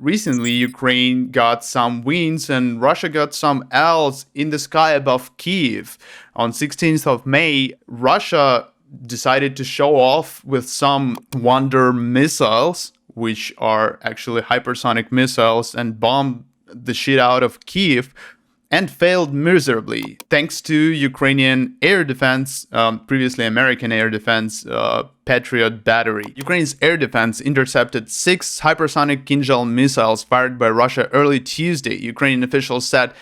recently, Ukraine got some wins and Russia got some L's in the sky above Kyiv. On 16th of May, Russia decided to show off with some Wonder missiles, which are actually hypersonic missiles, and bomb the shit out of Kyiv, and failed miserably thanks to Ukrainian air defense, previously American air defense, Patriot battery. Ukraine's air defense intercepted 6 hypersonic Kinzhal missiles fired by Russia early Tuesday. Ukrainian officials said,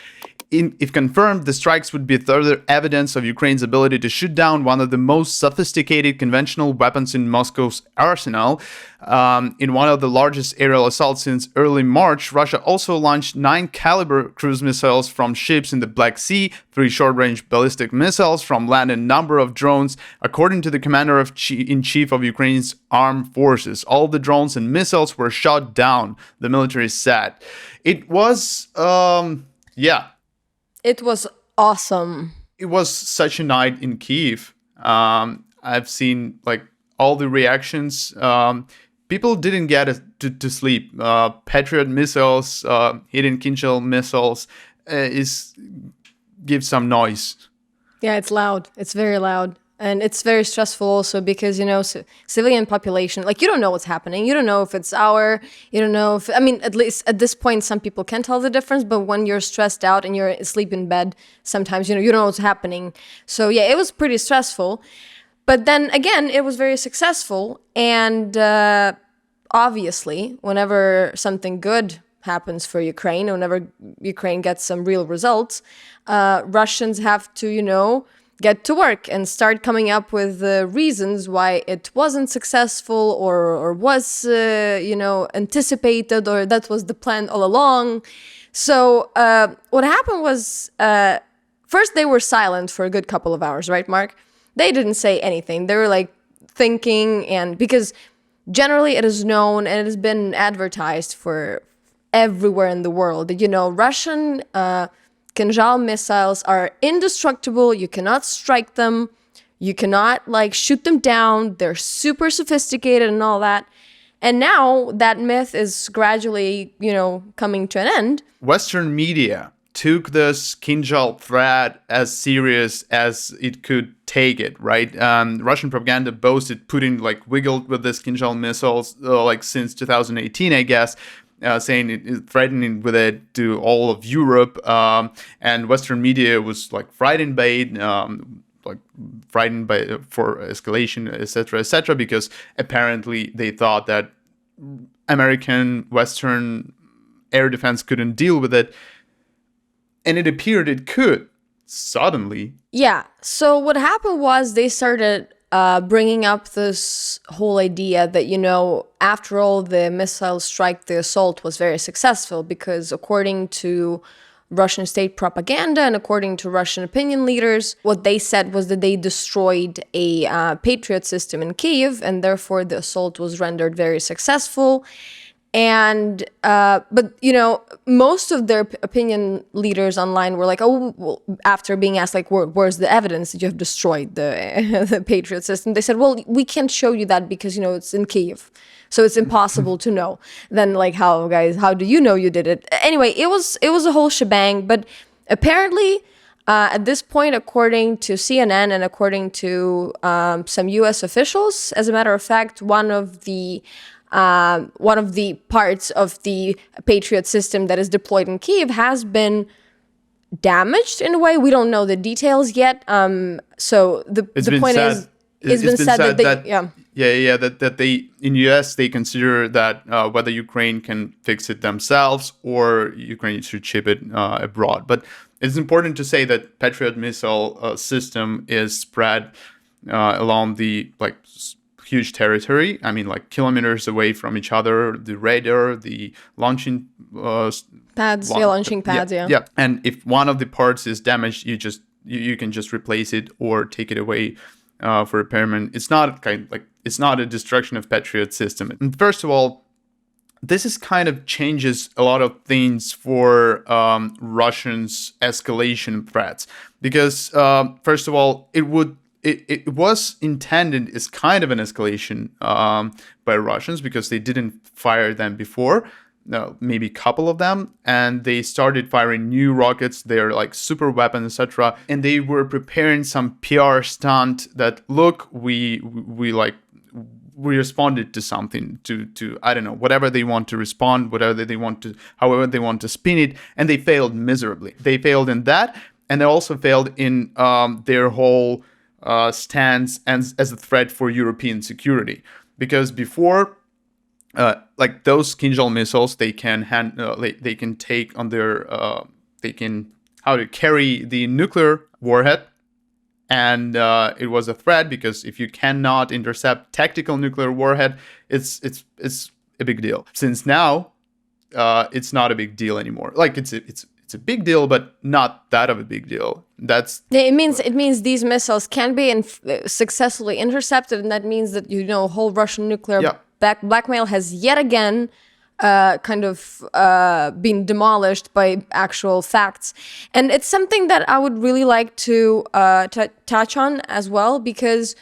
if confirmed, the strikes would be further evidence of Ukraine's ability to shoot down one of the most sophisticated conventional weapons in Moscow's arsenal. In one of the largest aerial assaults since early March, Russia also launched 9-caliber cruise missiles from ships in the Black Sea, 3 short-range ballistic missiles from land, and a number of drones, according to the commander-in-chief of Ukraine's armed forces. All the drones and missiles were shot down, the military said. It was, It was awesome. It was such a night in Kyiv. I've seen like all the reactions. People didn't get to sleep. Patriot missiles, hidden Kinzhal missiles, give some noise. Yeah, it's loud. It's very loud. And it's very stressful also because, civilian population, like, you don't know what's happening. You don't know if it's you don't know if, at least at this point, some people can tell the difference. But when you're stressed out and you're asleep in bed, sometimes, you don't know what's happening. So, yeah, it was pretty stressful. But then again, it was very successful. And obviously, whenever something good happens for Ukraine, whenever Ukraine gets some real results, Russians have to, get to work and start coming up with reasons why it wasn't successful or was, anticipated, or that was the plan all along. So what happened was, first they were silent for a good couple of hours, right, Mark? They didn't say anything. They were like thinking, and because generally it is known and it has been advertised for everywhere in the world that, Russian Kinzhal missiles are indestructible. You cannot strike them. You cannot shoot them down. They're super sophisticated and all that. And now that myth is gradually, coming to an end. Western media took this Kinzhal threat as serious as it could take it, right? Russian propaganda boasted Putin wiggled with this Kinzhal missiles since 2018, I guess. Saying it is threatening with it to all of Europe, and Western media was frightened by it, for escalation, etc., because apparently they thought that American Western air defense couldn't deal with it, and it appeared it could suddenly. Yeah. So what happened was they started bringing up this whole idea that, after all, the missile strike, the assault was very successful because according to Russian state propaganda and according to Russian opinion leaders, what they said was that they destroyed a Patriot system in Kyiv, and therefore the assault was rendered very successful. And but most of their opinion leaders online were like, oh, well, after being asked where's the evidence that you have destroyed the Patriot system, they said, well, we can't show you that because it's in Kyiv, so it's impossible to know. Then how do you know you did it? Anyway, it was a whole shebang. But apparently at this point, according to CNN and according to some U.S. officials, as a matter of fact, one of the parts of the Patriot system that is deployed in Kyiv has been damaged in a way. We don't know the details yet. So the point is, it's been said that they in US they consider that whether Ukraine can fix it themselves or Ukraine should ship it abroad. But it's important to say that Patriot missile system is spread along the huge territory. Kilometers away from each other. The radar, the launching pads, launching pads, yeah. And if one of the parts is damaged, you can just replace it or take it away for repairment. It's not it's not a destruction of Patriot system. And first of all, this is kind of changes a lot of things for Russians' escalation threats because first of all, it was intended as kind of an escalation by Russians because they didn't fire them before. maybe a couple of them, and they started firing new rockets. They're like super weapons, etc. And they were preparing some PR stunt that, look, we responded to something, to I don't know, whatever they want to respond, whatever they want to, however they want to spin it, and they failed miserably. They failed in that, and they also failed in their whole stance as a threat for European security. Because before, like those Kinzhal missiles, they can they can take on their they can carry the nuclear warhead, and it was a threat because if you cannot intercept tactical nuclear warhead, it's a big deal. Since now, it's not a big deal anymore. Like it's a big deal, but not that of a big deal. It means these missiles can be successfully intercepted, and that means that whole Russian nuclear blackmail has yet again been demolished by actual facts. And it's something that I would really like to touch on as well, because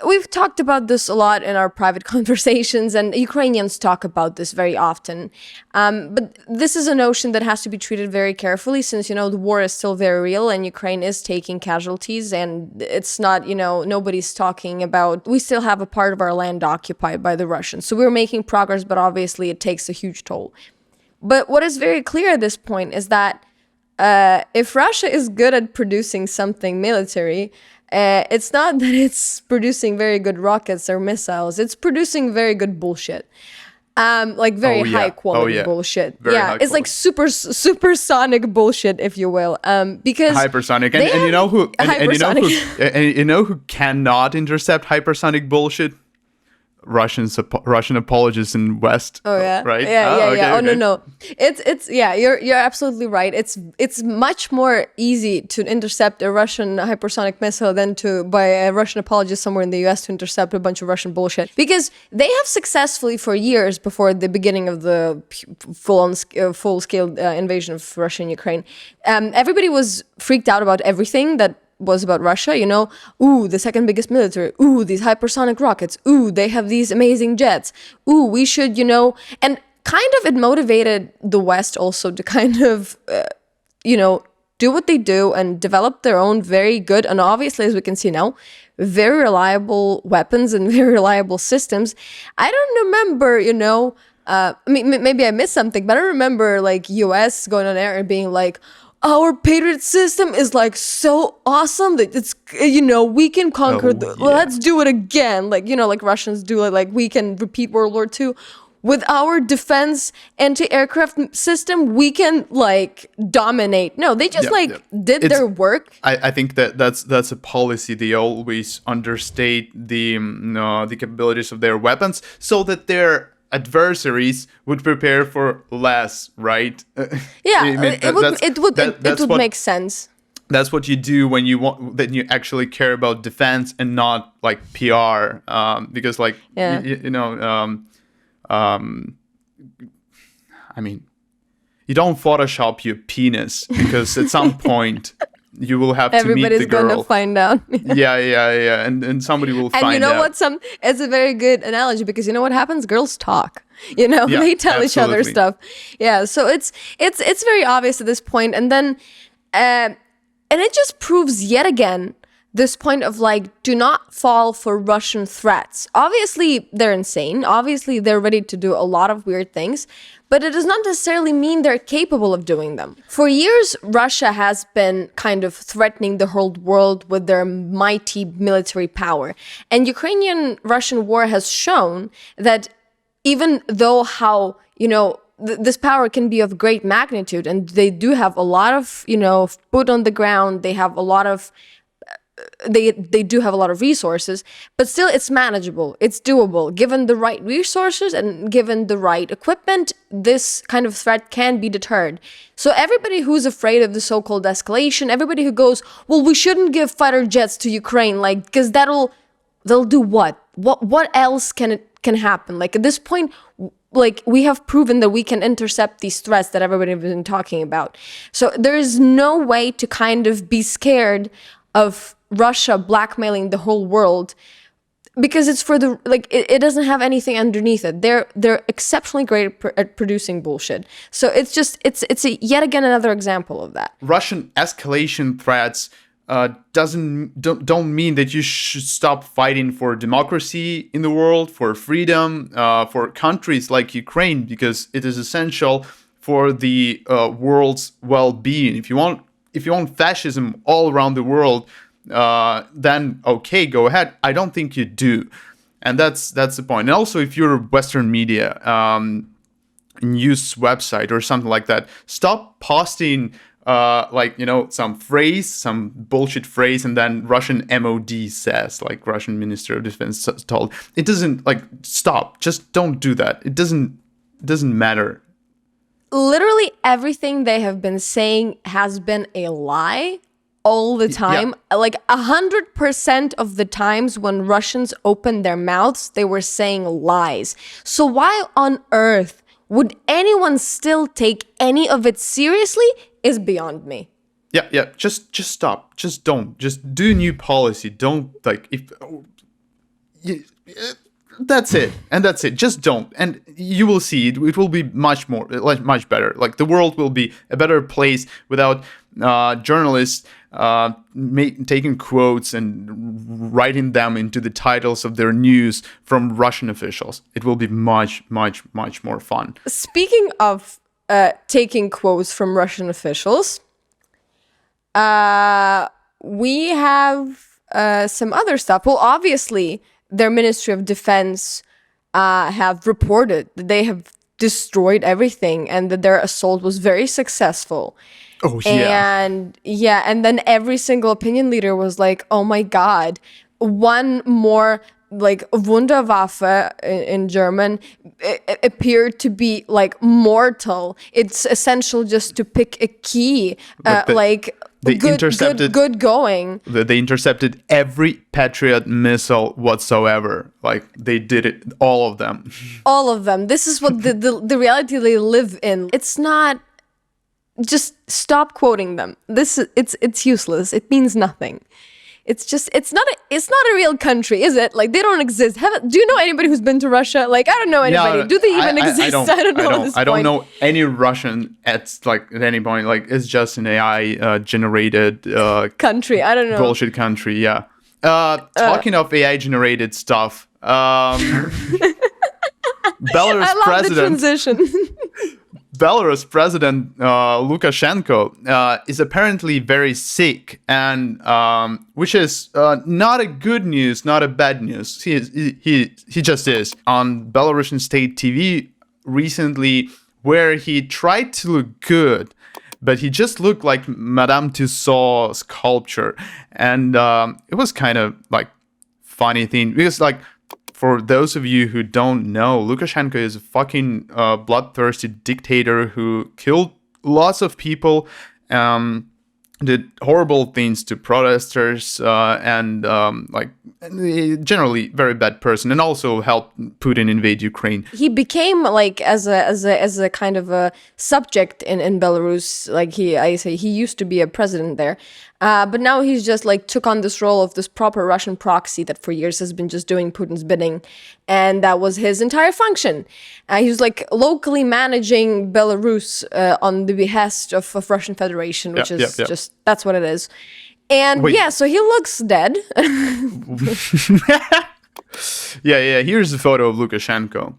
we've talked about this a lot in our private conversations, and Ukrainians talk about this very often. But this is a notion that has to be treated very carefully, since, the war is still very real and Ukraine is taking casualties, and it's not, nobody's talking about, we still have a part of our land occupied by the Russians. So we're making progress, but obviously it takes a huge toll. But what is very clear at this point is that if Russia is good at producing something military, it's not that it's producing very good rockets or missiles. It's producing very good bullshit. Very high quality bullshit. Very high it's like supersonic bullshit, if you will. Because hypersonic, and you know who cannot intercept hypersonic bullshit? Russian apologists in West. Oh yeah, right? Okay. No. It's You're absolutely right. It's much more easy to intercept a Russian hypersonic missile than by a Russian apologist somewhere in the U.S. to intercept a bunch of Russian bullshit, because they have successfully for years before the beginning of the full-scale invasion of Russia and Ukraine. Everybody was freaked out about everything that was about Russia, ooh, the second biggest military, ooh, these hypersonic rockets, ooh, they have these amazing jets, ooh, we should, and kind of it motivated the West also to kind of, do what they do and develop their own very good, and obviously, as we can see now, very reliable weapons and very reliable systems. I don't remember, maybe I missed something, but I remember like US going on air and being like, our Patriot system is like so awesome that it's, we can conquer let's do it again. Like, like Russians do it, like we can repeat World War II. With our defense anti-aircraft system, we can like dominate. No, they just did their work. I think that's a policy. They always understate the capabilities of their weapons so that their adversaries would prepare for less, right? It would make sense. That's what you do when you want, that you actually care about defense and not like PR, because like you don't Photoshop your penis, because at some point you will have to meet the girl. Everybody's gonna find out. yeah, and somebody will find out. And you know what? It's a very good analogy, because you know what happens? Girls talk. They tell each other stuff. Yeah, so it's very obvious at this point, and then and it just proves yet again this point of like, do not fall for Russian threats. Obviously, they're insane. Obviously, they're ready to do a lot of weird things, but it does not necessarily mean they're capable of doing them. For years, Russia has been kind of threatening the whole world with their mighty military power. And Ukrainian-Russian war has shown that even though how, this power can be of great magnitude, and they do have a lot of, foot on the ground, they have a lot of they do have a lot of resources, but still it's manageable, it's doable. Given the right resources and given the right equipment, this kind of threat can be deterred. So everybody who's afraid of the so-called escalation, everybody who goes, well, we shouldn't give fighter jets to Ukraine, like, because they'll do what? What else can happen? Like at this point, like we have proven that we can intercept these threats that everybody has been talking about. So there is no way to kind of be scared of Russia blackmailing the whole world because it's for the like it doesn't have anything underneath it. They're exceptionally great at producing bullshit. So it's yet again another example of that. Russian escalation threats don't mean that you should stop fighting for democracy in the world, for freedom, for countries like Ukraine, because it is essential for the world's well-being. If you want fascism all around the world, then okay, go ahead. I don't think you do, and that's the point. And also, if you're Western media, news website or something like that, stop posting some bullshit phrase, and then Russian MOD says, like Russian Minister of Defense told. It doesn't, stop. Just don't do that. It doesn't matter. Literally everything they have been saying has been a lie all the time. Yeah. Like 100% of the times when Russians opened their mouths, they were saying lies. So why on earth would anyone still take any of it seriously is beyond me. Yeah. Just stop. Just don't. Just do new policy. Don't that's it. And that's it. Just don't. And you will see it will be much better. Like the world will be a better place without journalists taking quotes and writing them into the titles of their news from Russian officials. It will be much more fun. Speaking of taking quotes from Russian officials, we have some other stuff. Well, obviously, their Ministry of Defense have reported that they have destroyed everything and that their assault was very successful. Oh, yeah. And then every single opinion leader was like, oh my God, one more like Wunderwaffe in German appeared to be like mortal. It's essential just to pick a key, good going. They intercepted every Patriot missile whatsoever. Like they did it, all of them. All of them. This is what the reality they live in. It's not. Just stop quoting them. It's useless. It means nothing. It's not a real country, is it? Like they don't exist. Do you know anybody who's been to Russia? Like I don't know anybody. No, do they even exist? I don't know. I don't know any Russian at any point. Like it's just an AI generated country. I don't know. Bullshit country. Yeah. Talking of AI generated stuff. Belarus I love president. The transition. Belarus President Lukashenko is apparently very sick, and which is not a good news, not a bad news. He just is. On Belarusian state TV recently, where he tried to look good, but he just looked like Madame Tussauds sculpture, and it was kind of like funny thing because like. For those of you who don't know, Lukashenko is a fucking bloodthirsty dictator who killed lots of people, did horrible things to protesters, and generally very bad person, and also helped Putin invade Ukraine. He became like as a kind of a subject in Belarus. Like he used to be a president there. But now he's just like took on this role of this proper Russian proxy that for years has been just doing Putin's bidding. And that was his entire function. He was like locally managing Belarus on the behest of Russian Federation, which is just, that's what it is. And so he looks dead. Yeah. Here's a photo of Lukashenko.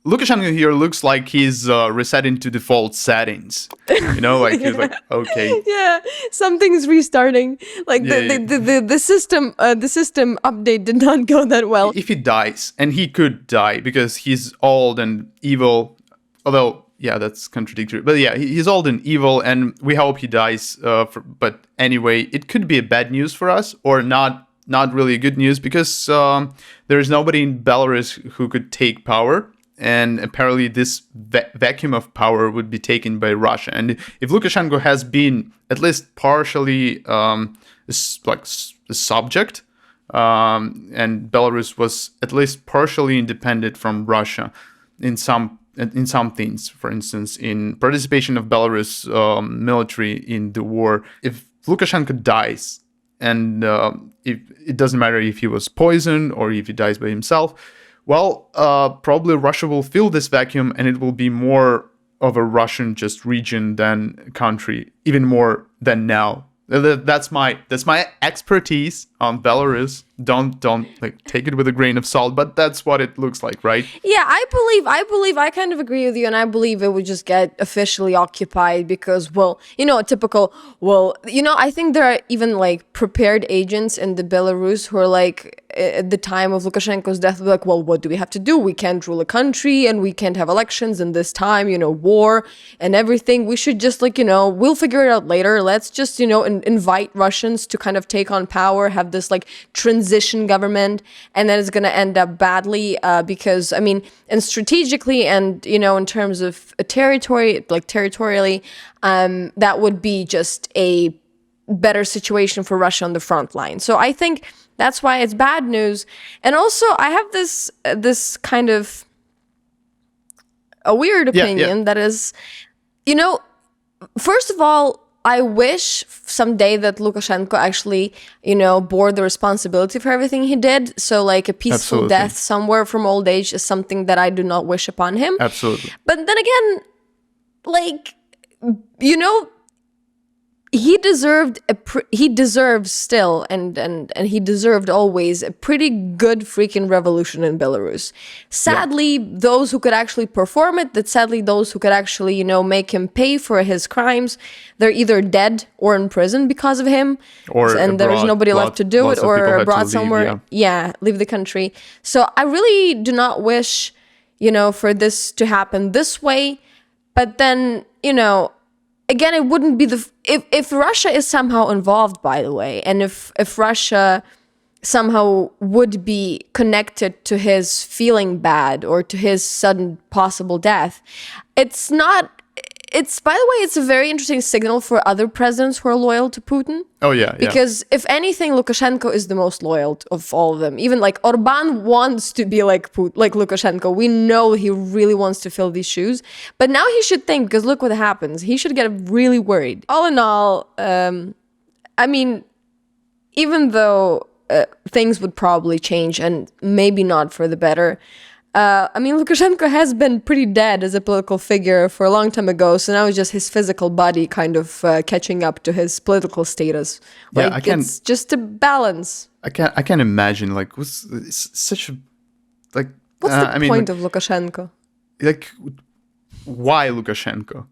Lukashenko here looks like he's resetting to default settings. You know, like he's like, okay. Yeah, something's restarting. Like the system update did not go that well. If he dies, and he could die because he's old and evil, although that's contradictory. But he's old and evil, and we hope he dies. But anyway, it could be a bad news for us, or not really good news, because there is nobody in Belarus who could take power. And apparently this vacuum of power would be taken by Russia. And if Lukashenko has been at least partially a subject, and Belarus was at least partially independent from Russia in some things, for instance, in participation of Belarus military in the war, if Lukashenko dies, and if it doesn't matter if he was poisoned or if he dies by himself, well, probably Russia will fill this vacuum, and it will be more of a Russian just region than country, even more than now. That's my expertise on Belarus. Don't like take it with a grain of salt, but that's what it looks like, right? Yeah, I kind of agree with you, and I believe it would just get officially occupied because, well, I think there are even like prepared agents in the Belarus who are like, at the time of Lukashenko's death, like, well, what do we have to do? We can't rule a country, and we can't have elections in this time, war and everything. We should just we'll figure it out later. Let's just, invite Russians to kind of take on power, have this like transition government, and then it's going to end up badly because, and strategically and, in terms of a territory, like territorially, that would be just a better situation for Russia on the front line. So I think that's why it's bad news. And also, I have this kind of a weird opinion that is, first of all, I wish someday that Lukashenko actually, bore the responsibility for everything he did. So like a peaceful death somewhere from old age is something that I do not wish upon him. Absolutely. But then again, like, he deserved he deserves still and he deserved always a pretty good freaking revolution in Belarus. Sadly, those who could actually perform it, those who could actually, make him pay for his crimes, they're either dead or in prison because of him, and there's nobody left to do it, or abroad somewhere. Leave the country. So I really do not wish, for this to happen this way. But then, again, it wouldn't be if Russia is somehow involved, by the way, and if Russia somehow would be connected to his feeling bad or to his sudden possible death, by the way, it's a very interesting signal for other presidents who are loyal to Putin. Oh, yeah. Because if anything, Lukashenko is the most loyal of all of them. Even like Orban wants to be like Lukashenko. We know he really wants to fill these shoes. But now he should think, because look what happens. He should get really worried. All in all, even though things would probably change and maybe not for the better, Lukashenko has been pretty dead as a political figure for a long time ago, so now it's just his physical body kind of catching up to his political status. It's just a balance. I can't imagine, like, what's such a, like... What's the point of Lukashenko? Like, why Lukashenko?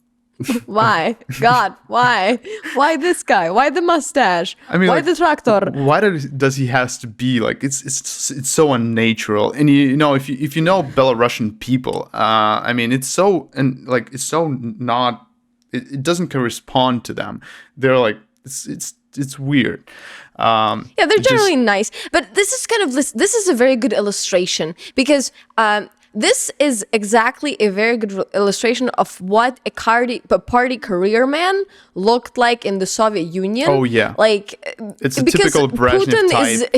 Why? God, why? Why this guy? Why the mustache? Why the tractor? Why does he has to be like? It's so unnatural. And if you know Belarusian people, it's so not. It doesn't correspond to them. They're like it's weird. They're generally nice, but this is a very good illustration because. This is exactly a very good illustration of what a party career man looked like in the Soviet Union. Oh, yeah. Like, it's a typical Brezhnev type.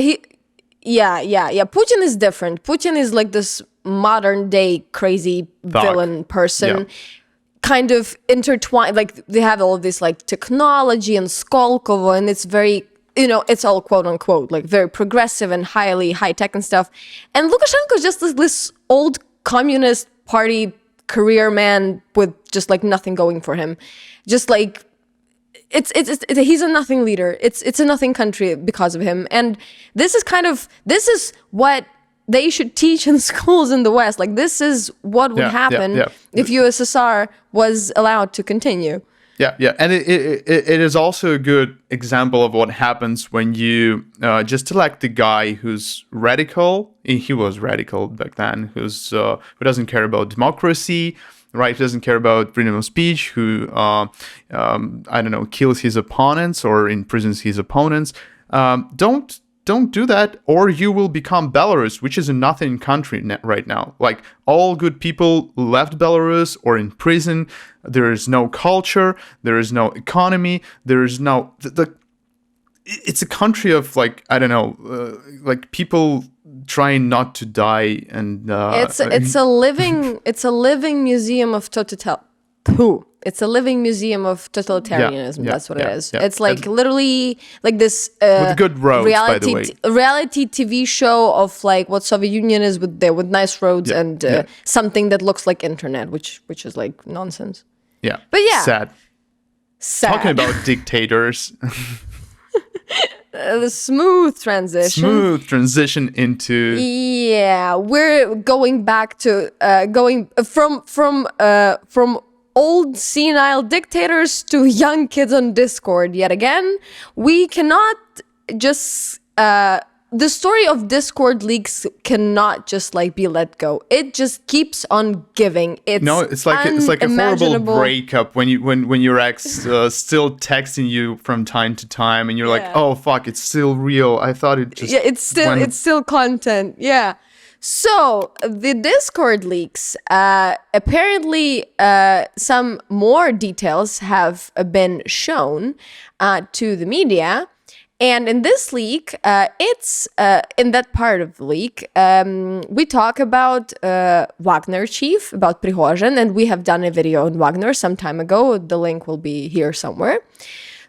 Putin is different. Putin is like this modern day crazy villain person. Yeah. Kind of intertwined. Like, they have all of this like technology and Skolkovo, and it's very... it's all quote unquote, like very progressive and high tech and stuff. And Lukashenko is just this old communist party career man with just like nothing going for him. Just like, he's a nothing leader. It's a nothing country because of him. And this is what they should teach in schools in the West. Like, this is what would happen if USSR was allowed to continue. Yeah, and it is also a good example of what happens when you just elect a guy who's radical. He was radical back then. Who doesn't care about democracy, right? Who doesn't care about freedom of speech. Who kills his opponents or imprisons his opponents. Don't do that, or you will become Belarus, which is a nothing country right now. Like, all good people left Belarus or in prison. There is no culture. There is no economy. There is no... it's a country of, like, I don't know, like people trying not to die, and... it's a living museum of It's a living museum of totalitarianism. Yeah, That's what it is. yeah. It's like literally like this with good roads, by the way. Reality TV show of like what Soviet Union is with nice roads and something that looks like internet, which is like nonsense. Yeah. But yeah. Sad. Talking about dictators. The smooth transition into we're going back to going from old senile dictators to young kids on Discord yet again. We cannot just the story of Discord leaks cannot just like be let go. It just keeps on giving. It's like a horrible breakup when your ex still texting you from time to time, and you're like, oh fuck, it's still real. I thought it just it's still content. Yeah. So the Discord leaks, apparently some more details have been shown to the media. And in this leak, it's in that part of the leak, we talk about Wagner chief, about Prigozhin, and we have done a video on Wagner some time ago. The link will be here somewhere.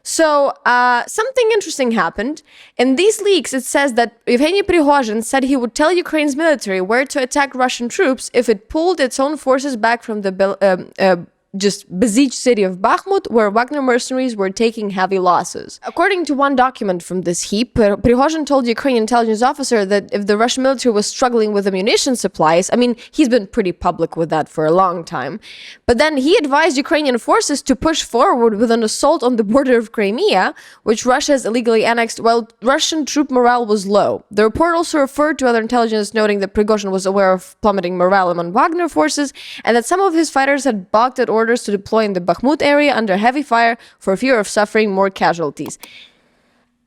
So something interesting happened. In these leaks, it says that Yevgeny Prigozhin said he would tell Ukraine's military where to attack Russian troops if it pulled its own forces back from the just besieged city of Bakhmut, where Wagner mercenaries were taking heavy losses. According to one document from this heap, Prigozhin told Ukrainian intelligence officer that if the Russian military was struggling with ammunition supplies, I mean, he's been pretty public with that for a long time, but then he advised Ukrainian forces to push forward with an assault on the border of Crimea, which Russia has illegally annexed, while Russian troop morale was low. The report also referred to other intelligence, noting that Prigozhin was aware of plummeting morale among Wagner forces, and that some of his fighters had balked at orders to deploy in the Bakhmut area under heavy fire for fear of suffering more casualties.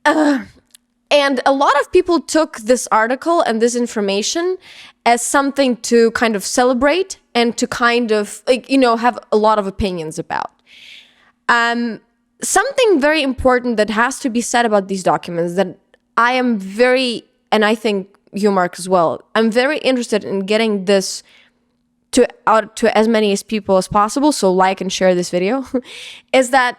And a lot of people took this article and this information as something to kind of celebrate and to kind of, like, you know, have a lot of opinions about. Something very important that has to be said about these documents that I am very, and I think you, Mark, as well, I'm very interested in getting this out to as many as people as possible, so like and share this video, is that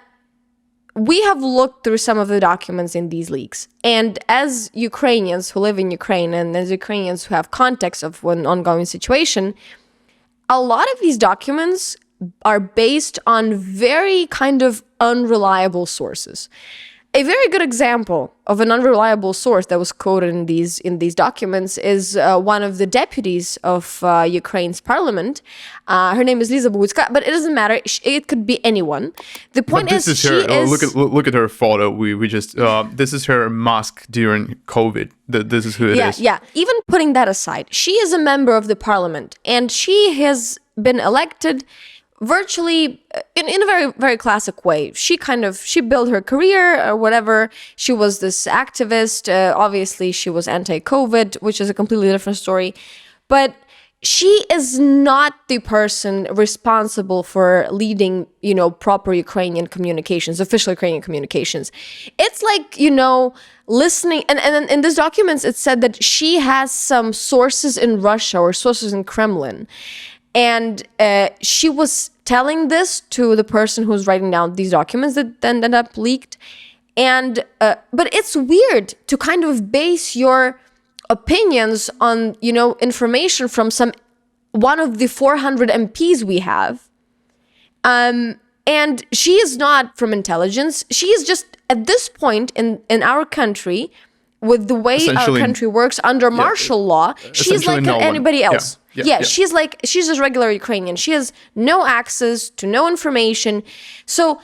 we have looked through some of the documents in these leaks. And as Ukrainians who live in Ukraine and as Ukrainians who have context of an ongoing situation, a lot of these documents are based on very kind of unreliable sources. A very good example of an unreliable source that was quoted in these documents is one of the deputies of Ukraine's parliament. Her name is Liza Bogucka, but it doesn't matter. It could be anyone. The point is, she is. Look at her photo. We just this is her mask during COVID. This is who it is. Yeah. Even putting that aside, she is a member of the parliament, and she has been elected virtually in a very, very classic way. She built her career or whatever. She was this activist. Obviously, she was anti-COVID, which is a completely different story. But she is not the person responsible for leading, proper Ukrainian communications, official Ukrainian communications. It's like, listening. And in these documents, it said that she has some sources in Russia or sources in Kremlin. And she was telling this to the person who's writing down these documents that then ended up leaked. And but it's weird to kind of base your opinions on, information from one of the 400 MPs we have. And she is not from intelligence. She is just, at this point in our country, with the way our country works under martial law, she's like anybody else. Yeah, she's just regular Ukrainian. She has no access to no information. So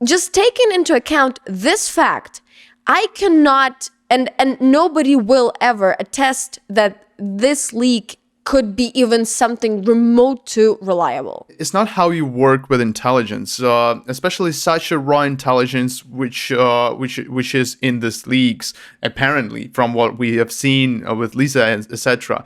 just taking into account this fact, I cannot, and nobody will ever attest that this leak could be even something remote to reliable. It's not how you work with intelligence, especially such a raw intelligence, which is in these leaks, apparently, from what we have seen with Lisa, etc.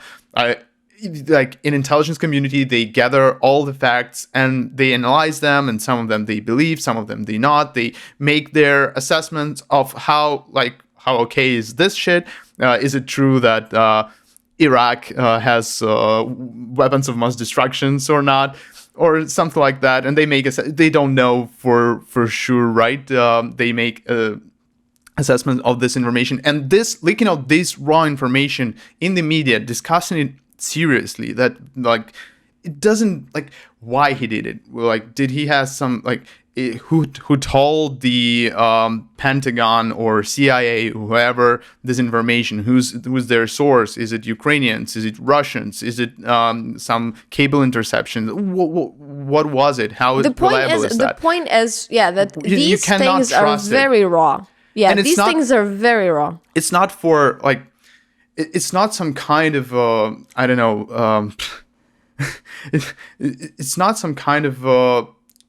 Like in intelligence community, they gather all the facts and they analyze them, and some of them they believe, some of them they not. They make their assessments of how okay is this shit? Is it true that Iraq has weapons of mass destruction or not? or something like that, and they don't know for sure, right? They make a assessment of this information, and this leaking of this raw information in the media, discussing it seriously, that like it doesn't, like, why he did it, like did he have some, like, who told the Pentagon or CIA, whoever, this information? Who's their source? Is it Ukrainians? Is it Russians? Is it some cable interception? What was it? How reliable is that? The point is, yeah, that these things are very raw. Yeah, and these things are very raw. It's not for, like, it's not some kind of I don't know. It's not some kind of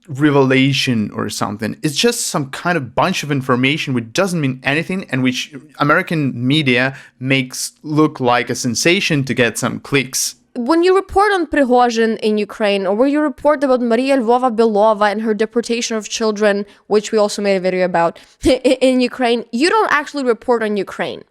revelation or something. It's just some kind of bunch of information which doesn't mean anything, and which American media makes look like a sensation to get some clicks. When you report on Prigozhin in Ukraine, or when you report about Maria Lvova Belova and her deportation of children, which we also made a video about, in Ukraine, you don't actually report on Ukraine.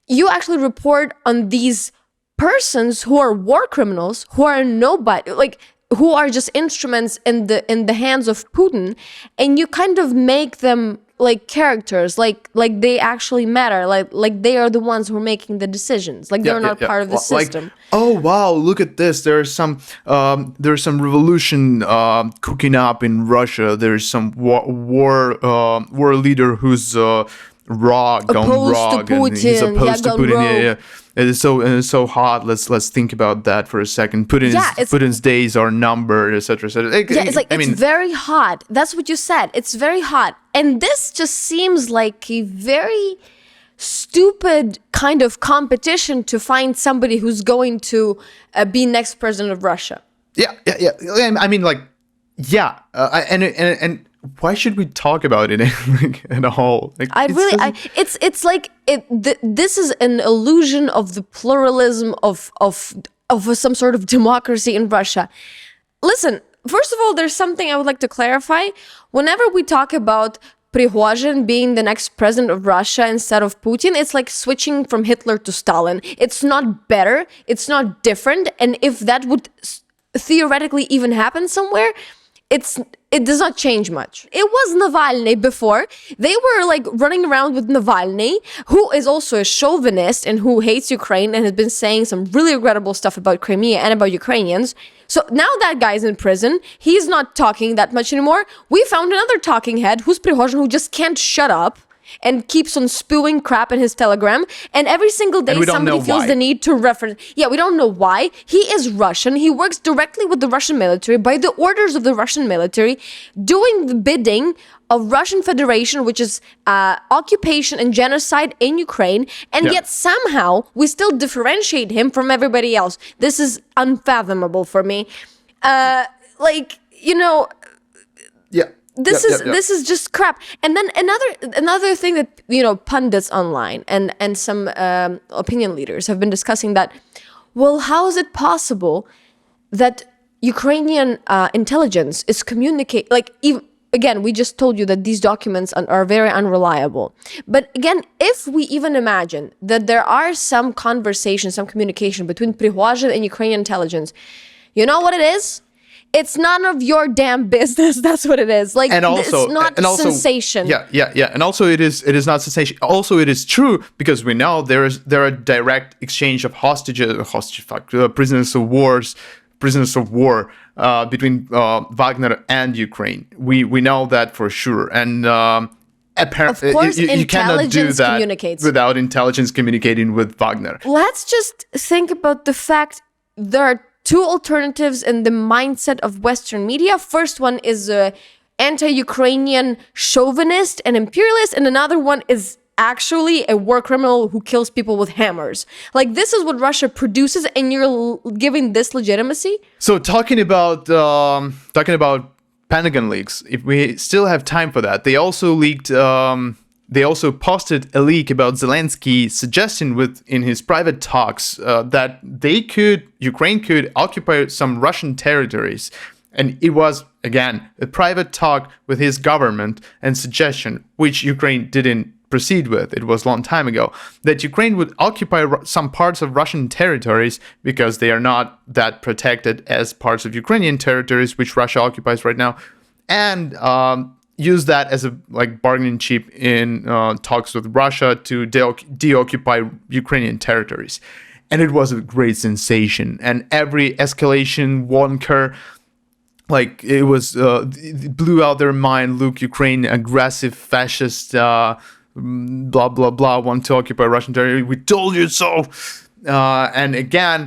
You actually report on these persons who are war criminals, who are nobody, like, who are just instruments in the hands of Putin, and you kind of make them like characters, like they actually matter, like they are the ones who are making the decisions, like they're not part of the system. Like, oh wow, look at this! There's some revolution cooking up in Russia. There's some war leader who's gone rogue, and he's opposed to Putin. Yeah. It's so hot. Let's think about that for a second. Putin's days are numbered, etc., etc. It's very hot. That's what you said. It's very hot, and this just seems like a very stupid kind of competition to find somebody who's going to be next president of Russia. Yeah. I mean, like, yeah, and why should we talk about it at all? Like, this is an illusion of the pluralism of some sort of democracy in Russia. Listen, first of all, there's something I would like to clarify. Whenever we talk about Prigozhin being the next president of Russia instead of Putin, it's like switching from Hitler to Stalin. It's not better. It's not different. And if that would theoretically even happen somewhere, it does not change much. It was Navalny before. They were like running around with Navalny, who is also a chauvinist and who hates Ukraine and has been saying some really regrettable stuff about Crimea and about Ukrainians. So now that guy's in prison. He's not talking that much anymore. We found another talking head, who's Prigozhin, who just can't shut up and keeps on spewing crap in his Telegram. And every single day somebody feels the need to reference. Yeah, we don't know why. He is Russian. He works directly with the Russian military, by the orders of the Russian military, doing the bidding of Russian Federation, which is occupation and genocide in Ukraine. And yet somehow we still differentiate him from everybody else. This is unfathomable for me. This is just crap. And then another thing that pundits online and some opinion leaders have been discussing, that, well, how is it possible that Ukrainian intelligence is communicate, like, again, we just told you that these documents are very unreliable. But again, if we even imagine that there are some conversation, some communication between Prigozhin and Ukrainian intelligence, you know what it is? It's none of your damn business. That's what it is. Like, and also, it's not sensation. Yeah. And also, it is not sensation. Also, it is true, because we know there are direct exchange of prisoners of war between Wagner and Ukraine. We know that for sure. And apparently, of course, you cannot do that without intelligence communicating with Wagner. Let's just think about the fact there are two alternatives in the mindset of Western media. First one is anti-Ukrainian chauvinist and imperialist, and another one is actually a war criminal who kills people with hammers. Like, this is what Russia produces, and you're giving this legitimacy? So talking about Pentagon leaks, if we still have time for that, they also leaked. They also posted a leak about Zelenskyy suggesting in his private talks that Ukraine could occupy some Russian territories. And it was, again, a private talk with his government and suggestion, which Ukraine didn't proceed with. It was a long time ago that Ukraine would occupy some parts of Russian territories because they are not that protected as parts of Ukrainian territories, which Russia occupies right now, and use that as a bargaining chip in talks with Russia to deoccupy Ukrainian territories. And it was a great sensation. And every escalation wonker, it blew out their mind. Look, Ukraine, aggressive, fascist, blah, blah, blah, want to occupy Russian territory. We told you so. And again,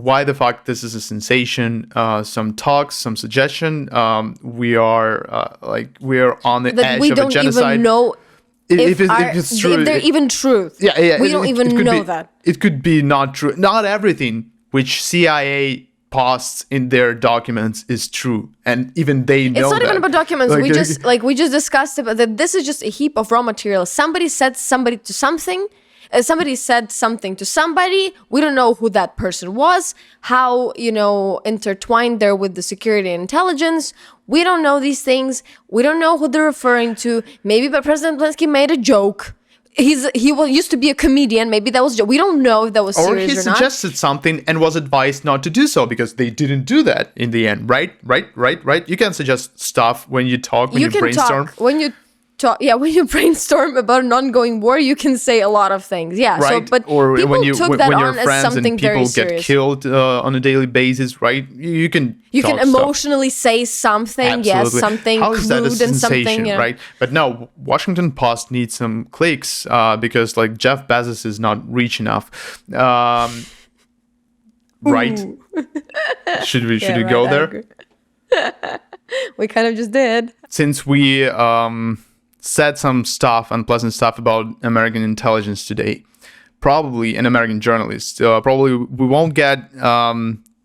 why the fuck this is a sensation? Some talks, some suggestion. We are on the edge of a genocide. We don't even know if it's true. If they're even true. Yeah. We don't even know that. It could be not true. Not everything which CIA posts in their documents is true, and even they know. It's not that. even about documents. We just discussed about that. This is just a heap of raw material. Somebody said somebody to something. Somebody said something to somebody. We don't know who that person was, how, intertwined they're with the security and intelligence. We don't know these things. We don't know who they're referring to. Maybe President Zelenskyy made a joke. He used to be a comedian. Maybe that was a joke. We don't know if that was serious or not. Or he suggested something and was advised not to do so because they didn't do that in the end. Right. You can suggest stuff when you talk, when you brainstorm. When you brainstorm about an ongoing war, you can say a lot of things. Yeah, right. But or people when took that when on as something very serious. People get killed on a daily basis, right? You can emotionally say something, Absolutely. Yes, something How is that a crude and something, right? But no, Washington Post needs some clicks because Jeff Bezos is not rich enough, right? Should we go there? We kind of just did. Since we said some unpleasant stuff about American intelligence today, probably, and American journalists, probably we won't get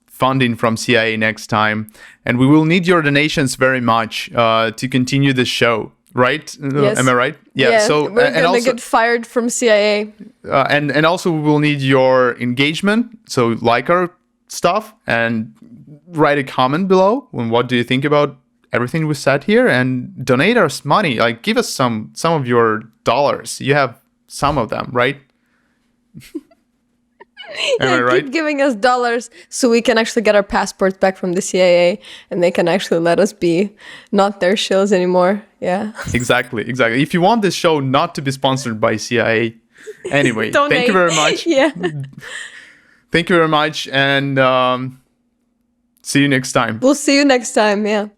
funding from CIA next time, and we will need your donations very much to continue this show, right? Yes. Am I right? Yeah. So we're gonna get fired from CIA, and also we will need your engagement. So like our stuff and write a comment below. And what do you think about everything we said here? And donate us money. Give us some of your dollars. You have some of them, right? Am I right? Keep giving us dollars so we can actually get our passports back from the CIA and they can actually let us be not their shills anymore. Yeah. Exactly. If you want this show not to be sponsored by CIA, anyway, Donate. Thank you very much. Yeah. Thank you very much, and see you next time. We'll see you next time, yeah.